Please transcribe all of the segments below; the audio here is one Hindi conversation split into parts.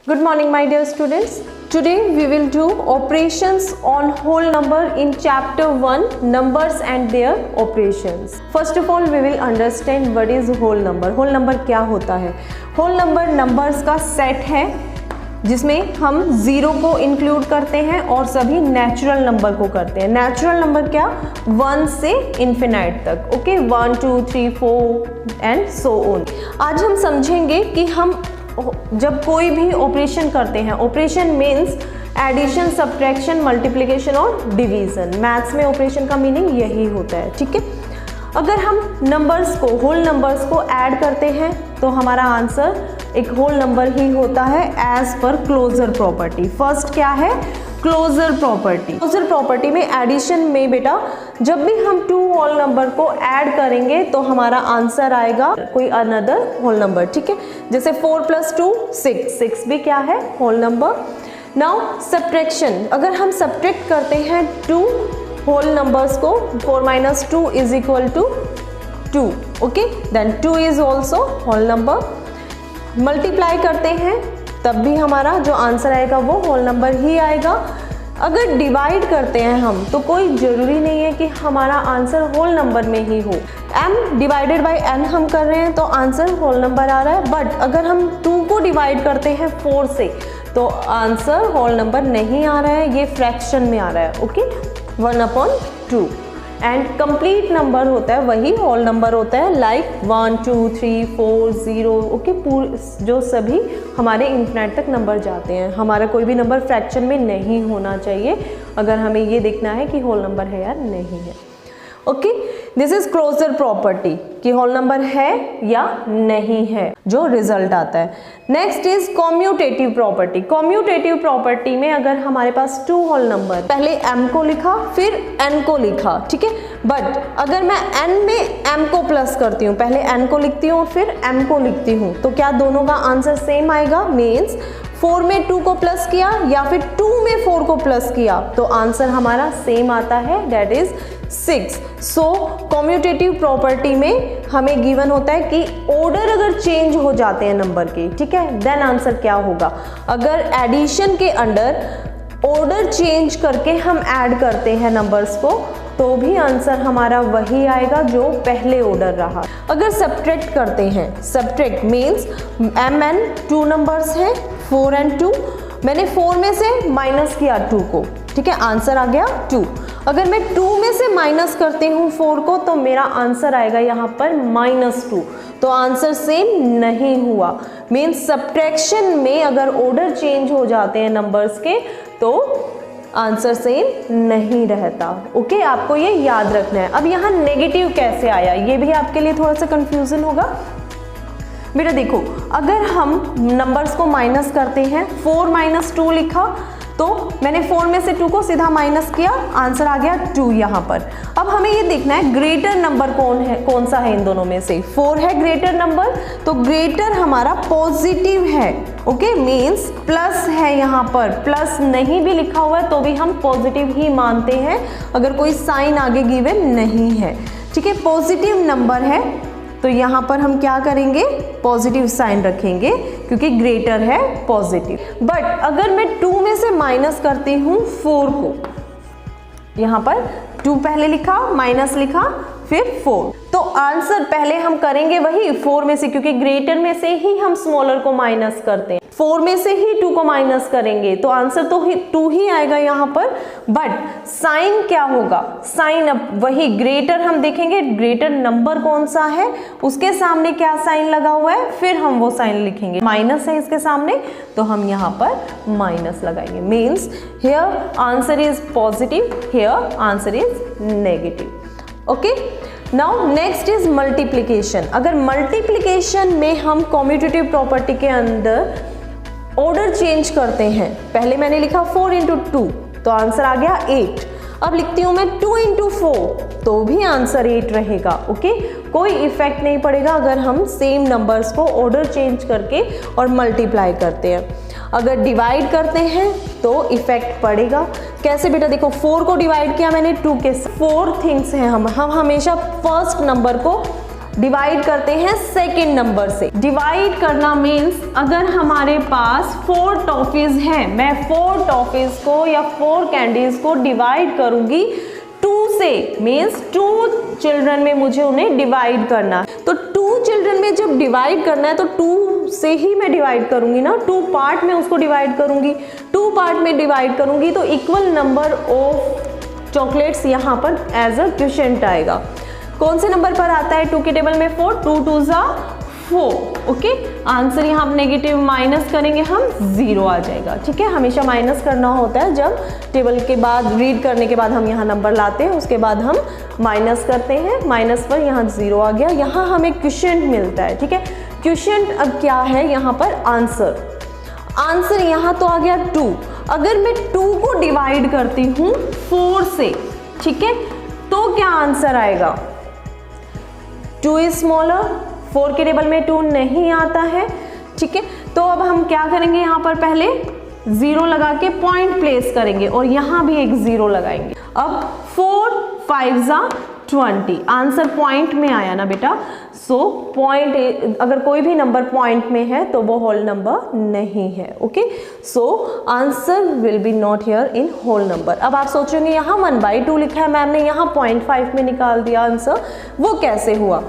Good morning, my dear students. Today we will do operations on whole number in chapter 1, numbers and their operations. First of all, we will understand what is whole number. Whole number क्या होता है? Whole number numbers का set है जिसमें हम जीरो को इंक्लूड करते हैं और सभी नेचुरल नंबर को करते हैं. नेचुरल नंबर क्या? 1 से इन्फिनाइट तक. Okay, 1 2 3 4 and so on. आज हम समझेंगे कि हम जब कोई भी ऑपरेशन करते हैं, operation means addition, subtraction, multiplication और डिवीजन. मैथ्स में ऑपरेशन का मीनिंग यही होता है. ठीक है, अगर हम नंबर्स को, होल नंबर्स को ऐड करते हैं तो हमारा आंसर एक होल नंबर ही होता है as per closure property. First क्या है? Closure property. क्लोजर प्रॉपर्टी में एडिशन में बेटा जब भी हम टू होल नंबर को ऐड करेंगे तो हमारा आंसर आएगा कोई अनदर होल नंबर. ठीक है, जैसे 4 + 2 6. 6 भी क्या है? Whole number. नाउ सब्ट्रैक्शन, अगर हम सब्ट्रैक्ट करते हैं टू होल नंबर्स को, 4 - 2 = 2. Okay, then 2 is also whole number. Multiply करते हैं तब भी हमारा जो आंसर आएगा वो होल नंबर ही आएगा. अगर डिवाइड करते हैं हम तो कोई ज़रूरी नहीं है कि हमारा आंसर होल नंबर में ही हो. m डिवाइडेड बाय n हम कर रहे हैं तो आंसर होल नंबर आ रहा है. बट अगर हम 2 को डिवाइड करते हैं 4 से तो आंसर होल नंबर नहीं आ रहा है, ये फ्रैक्शन में आ रहा है. ओके, 1/2 एंड कंप्लीट नंबर होता है वही होल नंबर होता है, लाइक 1 2 3 4 0. ओके, पूरे जो सभी हमारे इन्फिनिट तक नंबर जाते हैं. हमारा कोई भी नंबर फ्रैक्शन में नहीं होना चाहिए अगर हमें ये देखना है कि होल नंबर है या नहीं है. Okay, this is closure property कि होल नंबर है या नहीं है जो रिजल्ट आता है. Next is commutative property. Commutative property में अगर हमारे पास टू होल नंबर, पहले m को लिखा फिर n को लिखा, ठीक है, बट अगर मैं n में m को प्लस करती हूँ, पहले n को लिखती हूँ फिर m को लिखती हूँ, तो क्या दोनों का आंसर सेम आएगा? मीन्स 4 में 2 को प्लस किया या फिर 2 में 4 को प्लस किया तो आंसर हमारा सेम आता है, that is 6. So commutative property में हमें गिवन होता है कि ऑर्डर अगर चेंज हो जाते हैं नंबर के, ठीक है, देन आंसर क्या होगा. अगर एडिशन के अंडर ऑर्डर चेंज करके हम ऐड करते हैं नंबर्स को तो भी आंसर हमारा वही आएगा जो पहले ऑर्डर रहा. अगर सब्ट्रैक्ट करते हैं, सब्ट्रैक्ट मीन्स mn 2 नंबर्स हैं, 4 और 2. मैंने 4 में से माइनस किया 2 को, ठीक है, आंसर आ गया 2. अगर मैं 2 में से माइनस करती हूँ 4 को तो मेरा आंसर आएगा यहाँ पर -2. तो आंसर सेम नहीं हुआ. मीन्स सब्ट्रैक्शन में अगर ऑर्डर चेंज हो जाते हैं नंबर्स के तो आंसर सेम नहीं रहता. ओके, आपको ये याद रखना है. अब यहाँ नेगेटिव कैसे आया ये भी आपके लिए थोड़ा सा कंफ्यूजन होगा. बेटा देखो, अगर हम नंबर्स को माइनस करते हैं, 4 - 2 लिखा तो मैंने 4 में से 2 को सीधा माइनस किया, आंसर आ गया 2 यहाँ पर. अब हमें ये देखना है ग्रेटर नंबर कौन सा है इन दोनों में से. 4 है ग्रेटर नंबर, तो ग्रेटर हमारा पॉजिटिव है. ओके, मीन्स प्लस है यहाँ पर, प्लस नहीं भी लिखा हुआ है तो भी हम पॉजिटिव ही मानते हैं अगर कोई साइन आगे गिवन नहीं है. ठीक है, पॉजिटिव नंबर है तो यहाँ पर हम क्या करेंगे? पॉजिटिव साइन रखेंगे क्योंकि ग्रेटर है पॉजिटिव. बट अगर मैं 2 में से माइनस करती हूँ 4 को, यहाँ पर 2 पहले लिखा, माइनस लिखा, फिर 4, तो आंसर पहले हम करेंगे वही 4 में से, क्योंकि ग्रेटर में से ही हम स्मॉलर को माइनस करते हैं. 4 में से ही 2 को माइनस करेंगे तो आंसर तो 2 ही आएगा यहाँ पर. बट साइन क्या होगा? साइन अब वही ग्रेटर हम देखेंगे, ग्रेटर नंबर कौन सा है उसके सामने क्या साइन लगा हुआ है, फिर हम वो साइन लिखेंगे. माइनस है इसके सामने तो हम यहाँ पर माइनस लगाएंगे. Means here answer is positive, here answer is negative. Okay, now next is multiplication. अगर मल्टीप्लिकेशन में हम कॉम्यूटेटिव प्रॉपर्टी के अंदर ऑर्डर चेंज करते हैं, पहले मैंने लिखा 4 × 2 तो आंसर आ गया 8. अब लिखती हूँ मैं 2 × 4 तो भी आंसर 8 रहेगा. ओके, कोई इफेक्ट नहीं पड़ेगा अगर हम सेम नंबर्स को ऑर्डर चेंज करके और मल्टीप्लाई करते हैं. अगर डिवाइड करते हैं तो इफेक्ट पड़ेगा. कैसे बेटा? देखो, 4 को डिवाइड किया मैंने 2 के. 4 थिंग्स हैं, हम हमेशा फर्स्ट नंबर को डिवाइड करते हैं सेकंड नंबर से। डिवाइड करना मीन्स अगर हमारे पास 4 टॉफीज हैं, मैं 4 टॉफीज को या 4 कैंडीज को डिवाइड करूंगी 2 से, मीन्स 2 चिल्ड्रन में मुझे उन्हें डिवाइड करना है। तो 2 चिल्ड्रन में जब डिवाइड करना है तो 2 से ही मैं डिवाइड करूंगी ना, 2 पार्ट में उसको डिवाइड करूंगी, 2 पार्ट में डिवाइड करूंगी तो इक्वल नंबर ऑफ चॉकलेट्स यहाँ पर एज अ क्वोशिएंट आएगा। कौन से नंबर पर आता है 2 के टेबल में 4, 2 2 जा 4। ओके, आंसर यहाँ नेगेटिव माइनस करेंगे हम 0 आ जाएगा। ठीक है, हमेशा माइनस करना होता है, जब टेबल के बाद रीड करने के बाद हम यहाँ नंबर लाते हैं उसके बाद हम माइनस करते हैं, माइनस पर यहाँ 0 आ गया, यहाँ हमें क्वोशिएंट मिलता है। ठीक है, क्वोशिएंट अब क्या है यहाँ पर आंसर, आंसर यहाँ तो आ गया 2। अगर मैं 2 को डिवाइड करती हूँ 4 से, ठीक है, तो क्या आंसर आएगा, 2 इज स्मॉलर, 4 के टेबल में 2 नहीं आता है। ठीक है, तो अब हम क्या करेंगे, यहाँ पर पहले 0 लगा के पॉइंट प्लेस करेंगे और यहाँ भी एक 0 लगाएंगे। अब 4 5 जा 20, आंसर पॉइंट में आया ना बेटा। सो पॉइंट, अगर कोई भी नंबर पॉइंट में है तो वो होल नंबर नहीं है। Okay, so answer will be not here in whole number. अब आप सोचेंगे यहाँ 1/2 लिखा है मैम ने, यहाँ 0.5 में निकाल दिया आंसर, वो कैसे हुआ?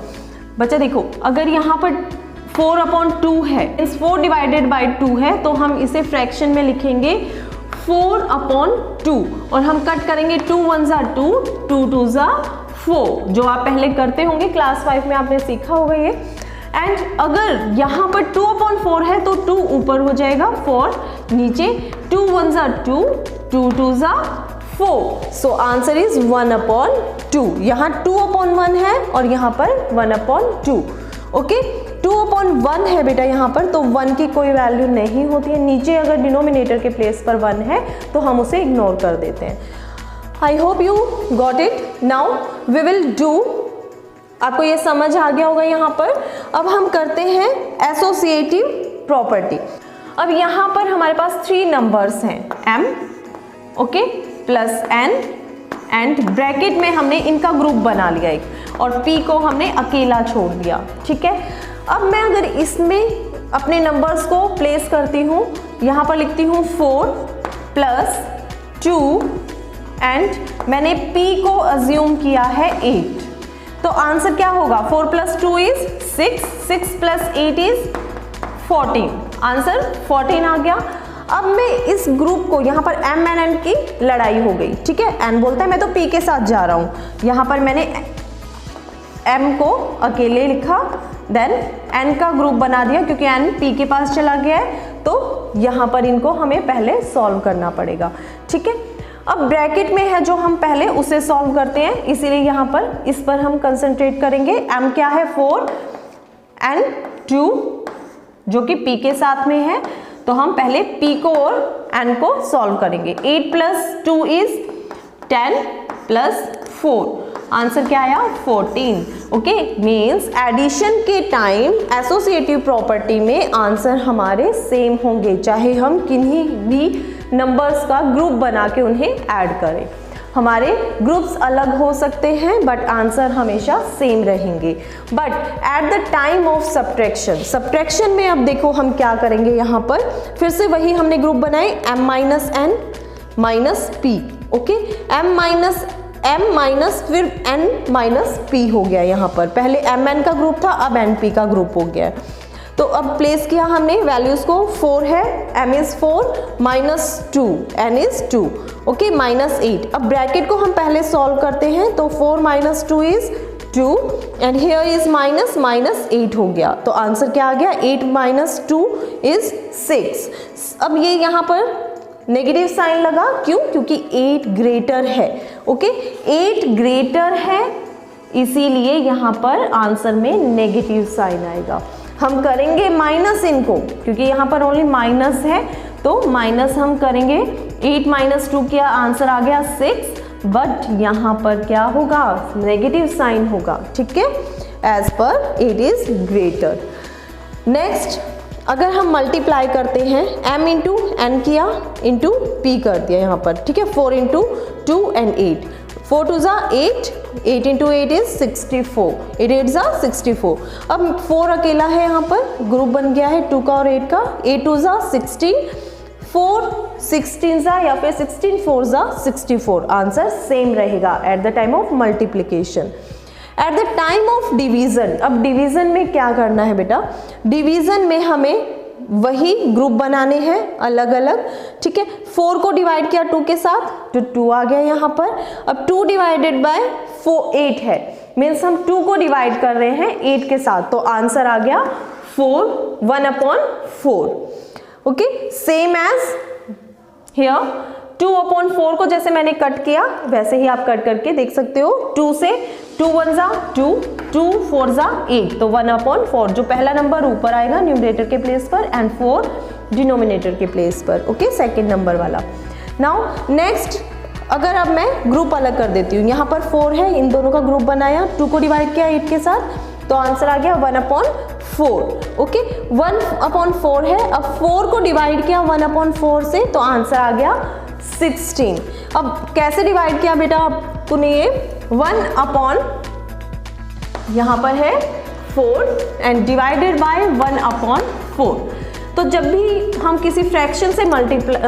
बच्चा देखो, अगर यहाँ पर 4/2 है, इस 4 डिवाइडेड बाई 2 है, तो हम इसे फ्रैक्शन में लिखेंगे 4/2 और हम कट करेंगे 2 1 जा 2, 2 2 जा 4, जो आप पहले करते होंगे, क्लास 5 में आपने सीखा होगा ये। एंड अगर यहाँ पर 2/4 है तो 2 ऊपर हो जाएगा, 4 नीचे, 2 1 जा 2, 2 2 जा 4। सो आंसर इज 1/2। यहाँ 2/1 है और यहाँ पर 1/2। ओके, 2/1 है बेटा यहाँ पर, तो 1 की कोई वैल्यू नहीं होती है। नीचे अगर डिनोमिनेटर के प्लेस पर 1 है तो हम उसे इग्नोर कर देते हैं। I hope you got it. Now we will do, आपको ये समझ आ गया होगा यहाँ पर। अब हम करते हैं एसोसिएटिव प्रॉपर्टी। अब यहाँ पर हमारे पास 3 नंबर्स हैं, m, okay, plus n, and bracket में हमने इनका ग्रुप बना लिया एक, और p को हमने अकेला छोड़ दिया। ठीक है, अब मैं अगर इसमें अपने नंबर्स को प्लेस करती हूँ, यहाँ पर लिखती हूँ 4 प्लस 2 एंड मैंने p को अज्यूम किया है 8, तो आंसर क्या होगा, 4 + 2 इज 6, 6 + 8 इज 14, आंसर 14 आ गया। अब मैं इस ग्रुप को, यहाँ पर m and n की लड़ाई हो गई। ठीक है, n बोलता है मैं तो p के साथ जा रहा हूँ, यहाँ पर मैंने m को अकेले लिखा, देन n का ग्रुप बना दिया क्योंकि n p के पास चला गया है, तो यहाँ पर इनको हमें पहले सॉल्व करना पड़ेगा। ठीक है, अब ब्रैकेट में है जो हम पहले उसे सॉल्व करते हैं, इसीलिए यहाँ पर इस पर हम कंसंट्रेट करेंगे। m क्या है 4 एंड 2 जो कि p के साथ में है, तो हम पहले p को और n को सॉल्व करेंगे। 8 + 2 इज 10 + 4, आंसर क्या आया 14। ओके, मीन्स एडिशन के टाइम एसोसिएटिव प्रॉपर्टी में आंसर हमारे सेम होंगे, चाहे हम किन्हीं भी नंबर्स का ग्रुप बना के उन्हें ऐड करें। हमारे ग्रुप्स अलग हो सकते हैं बट आंसर हमेशा सेम रहेंगे। But at the time of subtraction, subtraction में अब देखो हम क्या करेंगे, यहाँ पर फिर से वही हमने ग्रुप बनाए m - n - p। Okay, m- फिर n - p हो गया। यहाँ पर पहले mn का ग्रुप था, अब np का ग्रुप हो गया। तो अब प्लेस किया हमने वैल्यूज को, 4 है, m is 4 - 2, n is 2, okay, -8। अब ब्रैकेट को हम पहले सॉल्व करते हैं, तो 4 - 2 इज 2 एंड हियर इज -8 हो गया, तो आंसर क्या आ गया, 8 - 2 इज 6। अब ये यहाँ पर नेगेटिव साइन लगा, क्यों, क्योंकि 8 ग्रेटर है। ओके, 8 ग्रेटर है, इसीलिए यहाँ पर आंसर में नेगेटिव साइन आएगा। हम करेंगे माइनस इनको, क्योंकि यहाँ पर ओनली माइनस है, तो माइनस हम करेंगे। 8 - 2 क्या आंसर आ गया 6, बट यहाँ पर क्या होगा, नेगेटिव साइन होगा। ठीक है, as per 8 is greater. Next, अगर हम मल्टीप्लाई करते हैं, m × n किया, इंटू p कर दिया यहाँ पर। ठीक है, 4 × 2 एंड 8, 4 2 ज़ा 8, 8 into 8 is 64, 8 8 ज़ा 64। अब 4 अकेला है, यहाँ पर ग्रुप बन गया है 2 का और 8 का। 8 2 ज़ा 16, 4 16 ज़ा या फिर 16 4 ज़ा 64। आंसर सेम रहेगा at the time of multiplication. At the time of division, अब डिवीजन में क्या करना है बेटा, डिवीजन में हमें वही ग्रुप बनाने हैं अलग अलग, ठीक है। 4 को डिवाइड किया 2 के साथ तो 2 आ गया यहाँ पर। अब 2 डिवाइडेड बाय 8 है, मीन्स हम 2 को डिवाइड कर रहे हैं 8 के साथ, तो आंसर आ गया 4, 1/4। ओके, सेम एज हियर 2/4 को जैसे मैंने कट किया वैसे ही आप कट करके देख सकते हो। 2 से 2 1 ज़ा 2, 2 4 ज़ा 8, तो 1/4 जो पहला नंबर ऊपर आएगा न्यूमरेटर के प्लेस पर एंड 4 डिनोमिनेटर के प्लेस पर। ओके, सेकेंड नंबर वाला। नाउ नेक्स्ट, अगर अब मैं ग्रुप अलग कर देती हूँ, यहाँ पर 4 है, इन दोनों का ग्रुप बनाया, 2 को डिवाइड किया 8 के साथ, तो आंसर आ गया 1/4। ओके, 1/4 है। अब 4 को डिवाइड किया 1/4 से, तो आंसर आ गया 16। अब कैसे डिवाइड किया बेटा आपको ने, ये 1/, यहाँ पर है 4 एंड डिवाइडेड बाय 1/4। तो जब भी हम किसी फ्रैक्शन से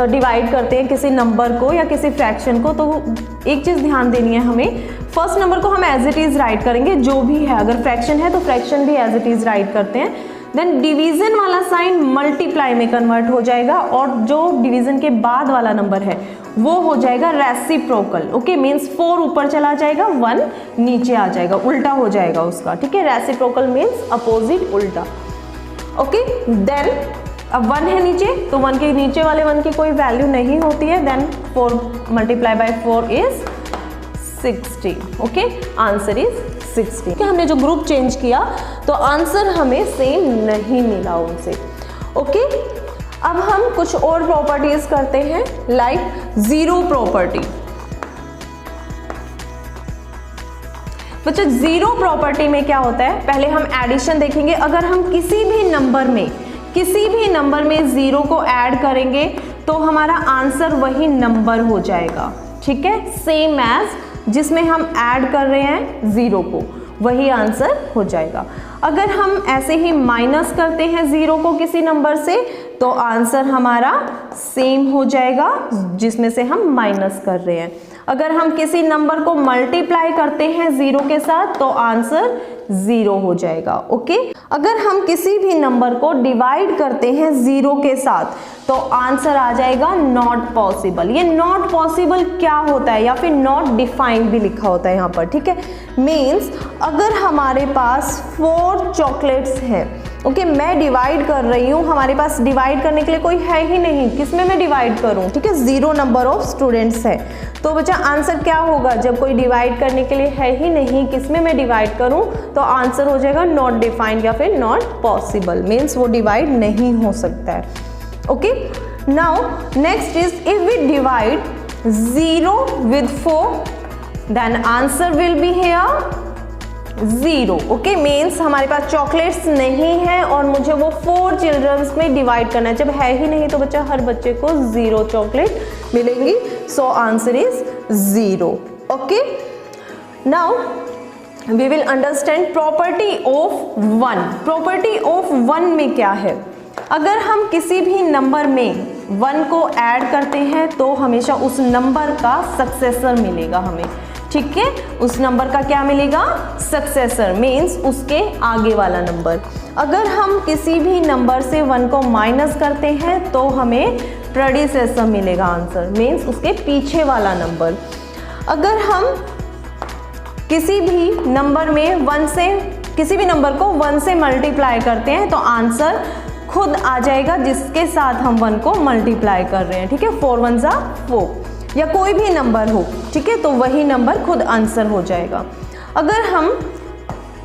डिवाइड करते हैं किसी नंबर को या किसी फ्रैक्शन को, तो एक चीज़ ध्यान देनी है हमें, फर्स्ट नंबर को हम एज इट इज़ राइट करेंगे, जो भी है, अगर फ्रैक्शन है तो फ्रैक्शन भी एज इट इज़ राइट करते हैं। देन डिवीजन वाला साइन मल्टीप्लाई में कन्वर्ट हो जाएगा और जो डिवीजन के बाद वाला नंबर है वो हो जाएगा रेसिप्रोकल। ओके, मीन्स 4 ऊपर चला जाएगा, 1 नीचे आ जाएगा, उल्टा हो जाएगा उसका, ठीक है। रेसिप्रोकल मीन्स अपोजिट, उल्टा। ओके, देन अब 1 है नीचे, तो 1 के नीचे वाले 1 की कोई वैल्यू नहीं होती है, then 4 multiply by 4 is 16। Okay, answer is 16। हमने जो ग्रुप चेंज किया तो आंसर हमें सेम नहीं मिला उनसे। ओके, अब हम कुछ और प्रॉपर्टीज करते हैं, लाइक जीरो प्रॉपर्टी। बच्चों, जीरो प्रॉपर्टी में क्या होता है, पहले हम एडिशन देखेंगे। अगर हम किसी भी नंबर में जीरो को ऐड करेंगे तो हमारा आंसर वही नंबर हो जाएगा, ठीक है। सेम एज जिसमें हम ऐड कर रहे हैं जीरो को, वही आंसर हो जाएगा। अगर हम ऐसे ही माइनस करते हैं जीरो को किसी नंबर से, तो आंसर हमारा सेम हो जाएगा जिसमें से हम माइनस कर रहे हैं। अगर हम किसी नंबर को मल्टीप्लाई करते हैं जीरो के साथ, तो आंसर जीरो हो जाएगा। ओके, अगर हम किसी भी नंबर को डिवाइड करते हैं जीरो के साथ, तो आंसर आ जाएगा नॉट पॉसिबल। ये नॉट पॉसिबल क्या होता है, या फिर नॉट डिफाइंड भी लिखा होता है यहाँ पर, ठीक है। मीन्स अगर हमारे पास 4 चॉकलेट्स हैं, ओके, मैं डिवाइड कर रही हूँ, हमारे पास डिवाइड करने के लिए कोई है ही नहीं, किसमें मैं डिवाइड करूँ, ठीक है। 0 नंबर ऑफ स्टूडेंट्स है, तो बच्चा आंसर क्या होगा, जब कोई डिवाइड करने के लिए है ही नहीं, किसमें मैं डिवाइड करूँ, तो आंसर हो जाएगा नॉट डिफाइंड या फिर नॉट पॉसिबल, मीन्स वो डिवाइड नहीं हो सकता है। Okay, now next is if we divide 0 with 4, then answer will be here 0। Okay, means हमारे पास चॉकलेट्स नहीं है और मुझे वो 4 चिल्ड्रंस में डिवाइड करना है। जब है ही नहीं तो बच्चा हर बच्चे को 0 चॉकलेट मिलेंगी, so answer is 0। Okay, now we will understand property of 1। Property of 1 में क्या है, अगर हम किसी भी नंबर में 1 को ऐड करते हैं तो हमेशा उस नंबर का सक्सेसर मिलेगा हमें, ठीक है। उस नंबर का क्या मिलेगा, सक्सेसर, मीन्स उसके आगे वाला नंबर। अगर हम किसी भी नंबर से 1 को माइनस करते हैं तो हमें प्रेडिसेसर मिलेगा आंसर, मीन्स उसके पीछे वाला नंबर। अगर हम किसी भी नंबर में 1 से, किसी भी नंबर को 1 से मल्टीप्लाई करते हैं तो आंसर खुद आ जाएगा जिसके साथ हम 1 को मल्टीप्लाई कर रहे हैं, ठीक है। 4 1 ज़ा 4, या कोई भी नंबर हो, ठीक है, तो वही नंबर खुद आंसर हो जाएगा। अगर हम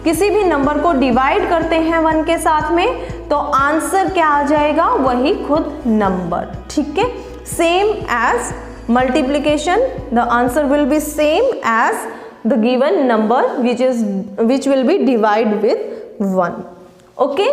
किसी भी नंबर को डिवाइड करते हैं 1 के साथ में तो आंसर क्या आ जाएगा, वही खुद नंबर, ठीक है। Same as multiplication, the answer will be same as the given number which will be divided with 1. Okay.